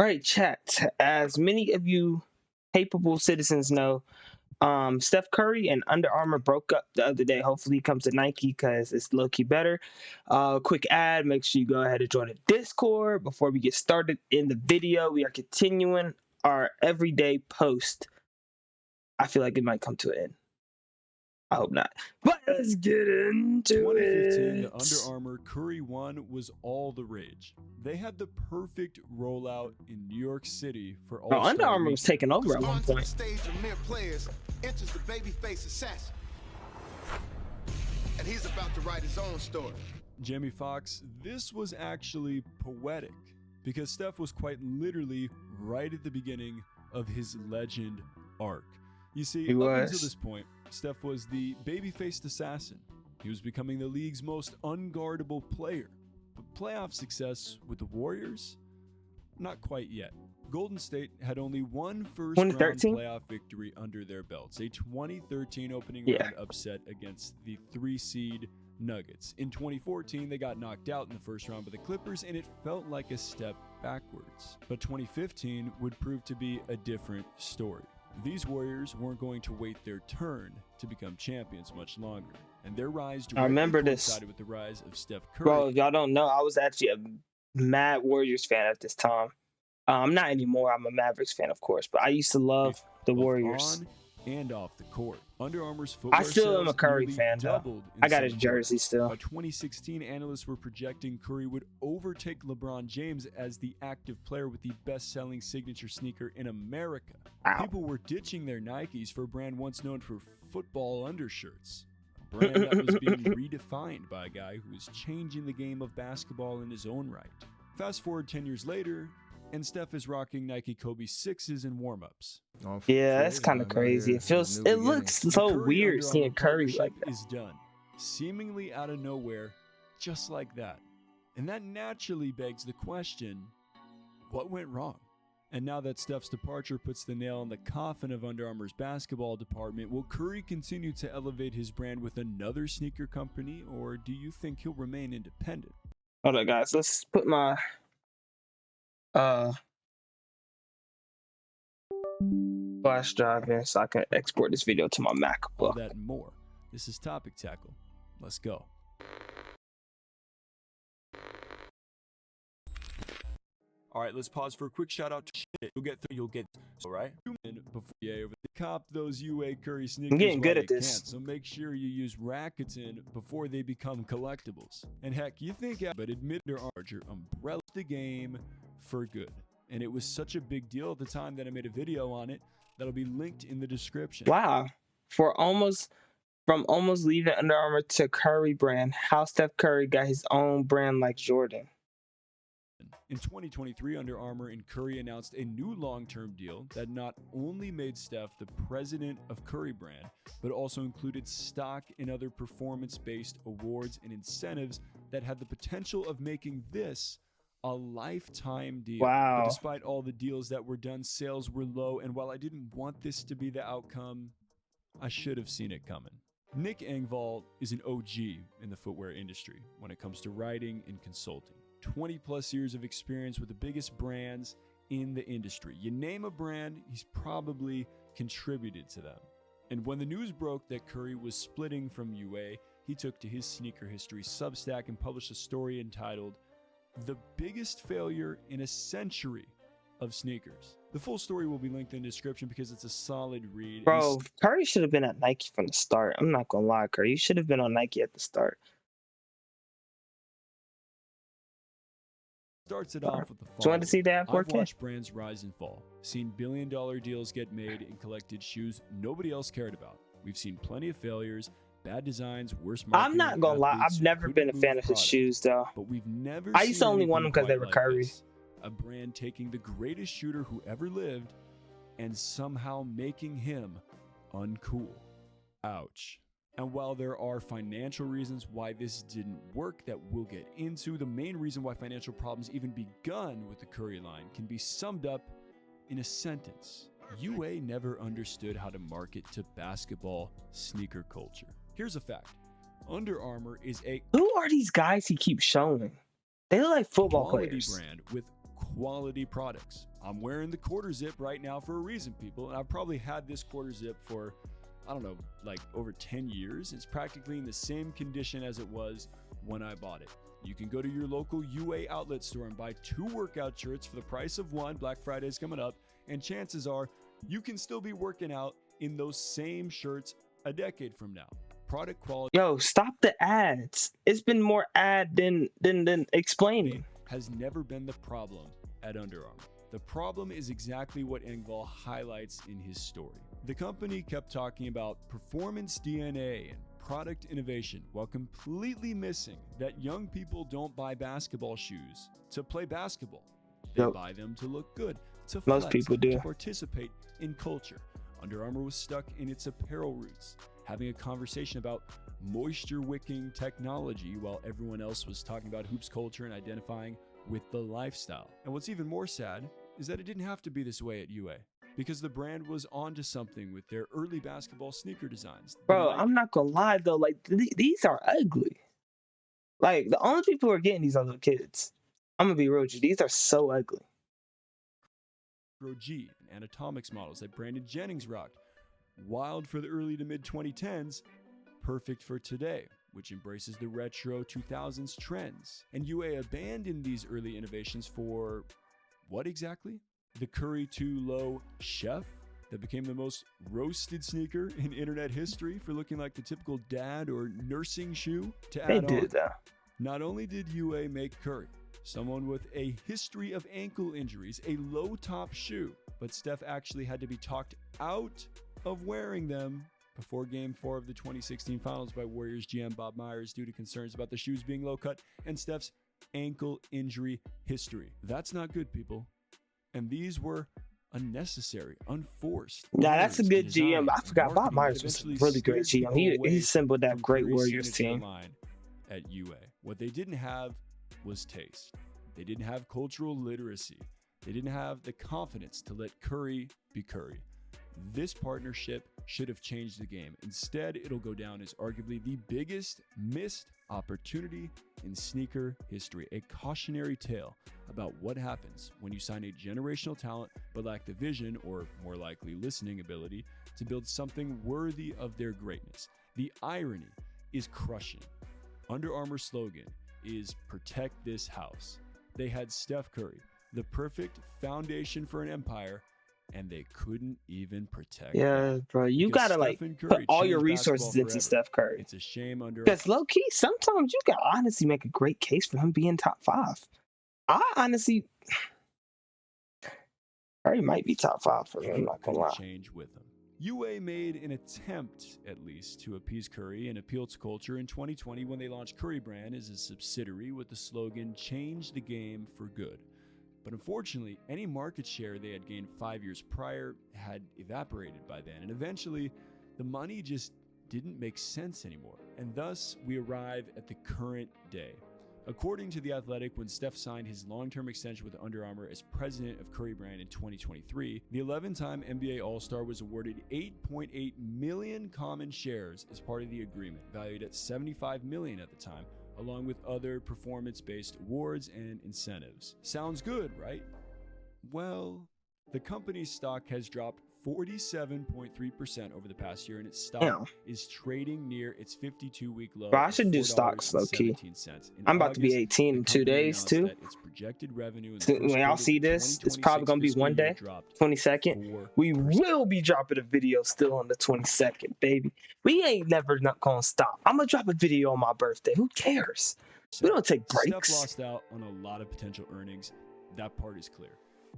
All right, chat. As many of you capable citizens know, Steph Curry and Under Armour broke up the other day. Hopefully, he comes to Nike because it's low key better. Quick ad. Make sure you go ahead and join the Discord. Before we get started in the video, we are continuing our everyday post. I feel like it might come to an end. I hope not. But let's get into 2015, it. the Under Armour Curry 1 was all the rage. They had the perfect rollout in New York City for all. Under Armour was taking over at one Onto the point. stage of mere players enters the babyface assassin, and he's about to write his own story. Jamie Foxx, this was actually poetic because Steph was quite literally right at the beginning of his legend arc. You see, up until this point, Steph was the baby-faced assassin. He was becoming the league's most unguardable player. But playoff success with the Warriors? Not quite yet. Golden State had only one first-round playoff victory under their belts, a 2013 opening round upset against the 3-seed Nuggets. In 2014, they got knocked out in the first round by the Clippers, and it felt like a step backwards. But 2015 would prove to be a different story. These Warriors weren't going to wait their turn to become champions much longer, and their rise coincided with the rise of Steph Curry. Bro, if y'all don't know, I was actually a mad Warriors fan at this time. I'm not anymore. I'm a Mavericks fan, of course, but I used to love the Warriors. On and off the court. Under Armour's footwear I still am a Curry fan, though. I got his jersey still. By 2016, analysts were projecting Curry would overtake LeBron James as the active player with the best-selling signature sneaker in America. Ow. People were ditching their Nikes for a brand once known for football undershirts. A brand that was being redefined by a guy who was changing the game of basketball in his own right. Fast forward 10 years later, and Steph is rocking Nike Kobe 6s in warm-ups. Yeah, that's kind of crazy. It looks so weird seeing Curry like that. Is done, seemingly out of nowhere, just like that. And that naturally begs the question, what went wrong? And now that Steph's departure puts the nail in the coffin of Under Armour's basketball department, will Curry continue to elevate his brand with another sneaker company, or do you think he'll remain independent? Hold on, guys. Let's put my flash drive in so I can export this video to my MacBook. All that and more. This is Topic Tackle. Let's go. All right, let's pause for a quick shout out to shit. You'll get all right. Before over the cop those UA Curry sneakers. I'm getting good at this. So make sure you use Rakuten before they become collectibles. And heck, you think, but admit their larger umbrella the game for good. And it was such a big deal at the time that I made a video on it that'll be linked in the description. Wow. From almost leaving Under Armour to Curry brand, how Steph Curry got his own brand like Jordan. In 2023, Under Armour and Curry announced a new long-term deal that not only made Steph the president of Curry brand, but also included stock and other performance-based awards and incentives that had the potential of making this a lifetime deal. Wow. But despite all the deals that were done, sales were low, and while I didn't want this to be the outcome, I should have seen it coming. Nick Engvall is an OG in the footwear industry when it comes to writing and consulting. 20 plus years of experience with the biggest brands in the industry. You name a brand, he's probably contributed to them. And when the news broke that Curry was splitting from UA, he took to his Sneaker History Substack and published a story entitled "The Biggest Failure in a Century of Sneakers." The full story will be linked in the description because it's a solid read. Bro, Curry should have been at Nike from the start. I'm not gonna lie, Curry. You should have been on Nike at the start. Starts it off with the following. Do you want to see that? I've watched brands rise and fall, seen billion-dollar deals get made, and collected shoes nobody else cared about. We've seen plenty of failures, bad designs, worse marketing. I'm not gonna lie, I've never been a fan of his shoes, though. But we've never. I used to only want them because they were Curry. A brand taking the greatest shooter who ever lived and somehow making him uncool. Ouch. And while there are financial reasons why this didn't work that we'll get into, the main reason why financial problems even begun with the Curry line can be summed up in a sentence. UA never understood how to market to basketball sneaker culture. Here's a fact. Under Armour is a Who are these guys he keeps showing? They look like football quality players. brand with quality products. I'm wearing the quarter zip right now for a reason, people. And I've probably had this quarter zip for, I don't know, like over 10 years. It's practically in the same condition as it was when I bought it. You can go to your local UA outlet store and buy 2 workout shirts for the price of 1. Black Friday is coming up, and chances are you can still be working out in those same shirts a decade from now. Product quality. Yo, stop the ads. It's been more ad than explaining. Has never been the problem at Under Armour. The problem is exactly what Engvall highlights in his story. The company kept talking about performance DNA and product innovation while completely missing that young people don't buy basketball shoes to play basketball. They buy them to look good, to flex, most people do, to participate in culture. Under Armour was stuck in its apparel roots, having a conversation about moisture wicking technology while everyone else was talking about hoops culture and identifying with the lifestyle. And what's even more sad is that it didn't have to be this way at UA, because the brand was onto something with their early basketball sneaker designs. Bro, I'm not gonna lie though, like these are ugly. Like the only people who are getting these are little kids. I'm gonna be real with you, these are so ugly. G and Anatomics models that Brandon Jennings rocked. Wild for the early to mid 2010s, perfect for today, which embraces the retro 2000s trends. And UA abandoned these early innovations for what exactly? The Curry 2 Low Chef that became the most roasted sneaker in internet history for looking like the typical dad or nursing shoe. To add on, not only did UA make Curry, someone with a history of ankle injuries, a low top shoe, but Steph actually had to be talked out of wearing them before Game 4 of the 2016 Finals by Warriors GM Bob Myers due to concerns about the shoes being low cut and Steph's ankle injury history. That's not good, people. And these were unnecessary, unforced. Yeah, that's a good GM. I forgot Bob Myers was a really great GM. He assembled that great Warriors team. At UA, what they didn't have was taste. They didn't have cultural literacy. They didn't have the confidence to let Curry be Curry. This partnership should have changed the game. Instead, it'll go down as arguably the biggest missed opportunity in sneaker history. A cautionary tale about what happens when you sign a generational talent but lack the vision, or more likely listening ability, to build something worthy of their greatness. The irony is crushing. Under Armour's slogan is "Protect This House." They had Steph Curry, the perfect foundation for an empire, and they couldn't even protect him. Bro, you gotta like put all your resources into Steph Curry. It's a shame because low key, sometimes you can honestly make a great case for him being top 5. I honestly, Curry might be top 5 for him. I'm not gonna lie. Change with him. UA made an attempt, at least, to appease Curry and appeal to culture in 2020 when they launched Curry Brand as a subsidiary with the slogan "Change the Game for Good." But unfortunately, any market share they had gained 5 years prior had evaporated by then, and eventually, the money just didn't make sense anymore. And thus, we arrive at the current day. According to The Athletic, when Steph signed his long-term extension with Under Armour as president of Curry Brand in 2023, the 11-time NBA All-Star was awarded 8.8 million common shares as part of the agreement, valued at $75 million at the time, along with other performance-based awards and incentives. Sounds good, right? Well, the company's stock has dropped 47.3% over the past year, and its stock is trading near its 52-week low. Bro, I should do stocks low key. I'm about to be 18 in 2 days too. Its projected revenue when y'all see this, it's probably gonna be one day, 22nd. We will be dropping a video still on the 22nd, baby. We ain't never not gonna stop. I'm gonna drop a video on my birthday. Who cares? We don't take breaks. Steph lost out on a lot of potential earnings. That part is clear.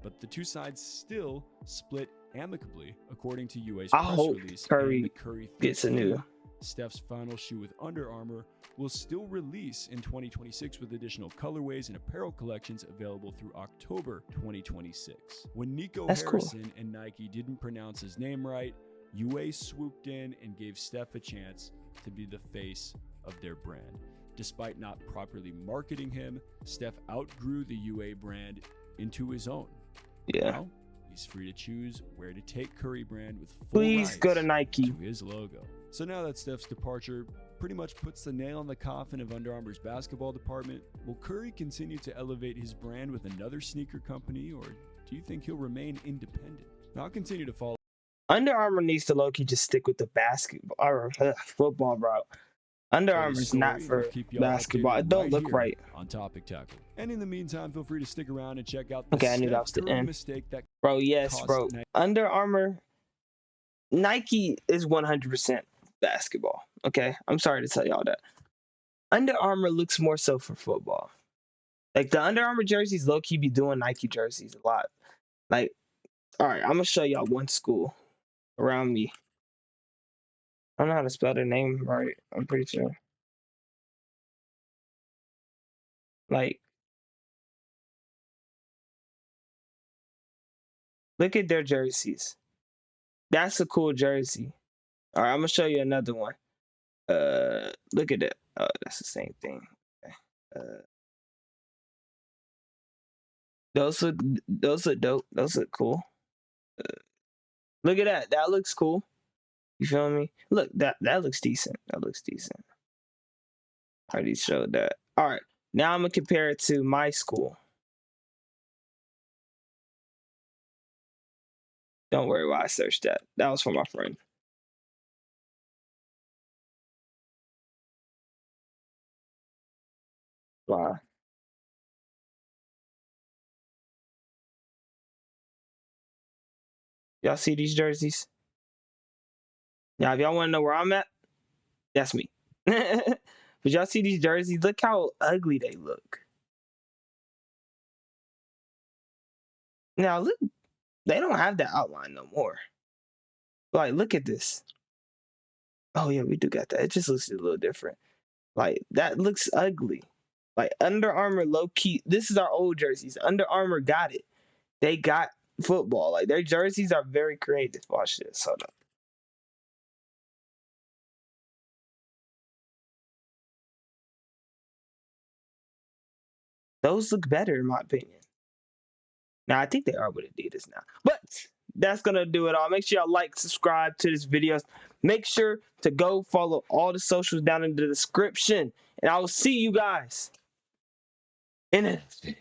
But the two sides still split amicably, according to UA's press release. Curry gets a new. Steph's final shoe with Under Armour will still release in 2026 with additional colorways and apparel collections available through October 2026. When Nico Harrison and Nike didn't pronounce his name right, UA swooped in and gave Steph a chance to be the face of their brand. Despite not properly marketing him, Steph outgrew the UA brand into his own. Now, he's free to choose where to take Curry Brand with full rights go to Nike to his logo. So now that Steph's departure pretty much puts the nail in the coffin of Under Armour's basketball department. Will Curry continue to elevate his brand with another sneaker company, or do you think he'll remain independent? I'll continue to follow. Under Armour needs to low-key just stick with the basketball or football route. Under Armour is not for basketball. It don't look right on Topic Tackle. And in the meantime, feel free to stick around and check out the I knew that was the end. Mistake that bro. Yes, bro. Under Armour, Nike is 100% basketball. Okay, I'm sorry to tell y'all that. Under Armour looks more so for football. Like the Under Armour jerseys, low-key be doing Nike jerseys a lot. Like, all right, I'm gonna show y'all one school around me. I don't know how to spell their name right. I'm pretty sure. Like, look at their jerseys. That's a cool jersey. All right, I'm gonna show you another one. Look at that. Oh, that's the same thing. Okay. Those look dope. Those look cool. Look at that. That looks cool. You feel me? Look, that looks decent. That looks decent. I already showed that. All right, now I'm gonna compare it to my school. Don't worry why I searched that. That was for my friend. Wow. Y'all see these jerseys? Now, if y'all want to know where I'm at, that's me. But y'all see these jerseys? Look how ugly they look. Now, look, they don't have that outline no more. Like, look at this. Oh, yeah, we do got that. It just looks a little different. Like, that looks ugly. Like, Under Armour low-key. This is our old jerseys. Under Armour got it. They got football. Like, their jerseys are very creative. Watch this. Hold up. Those look better, in my opinion. Now, I think they are with Adidas now. But that's going to do it all. Make sure y'all like, subscribe to this video. Make sure to go follow all the socials down in the description. And I will see you guys in the next video.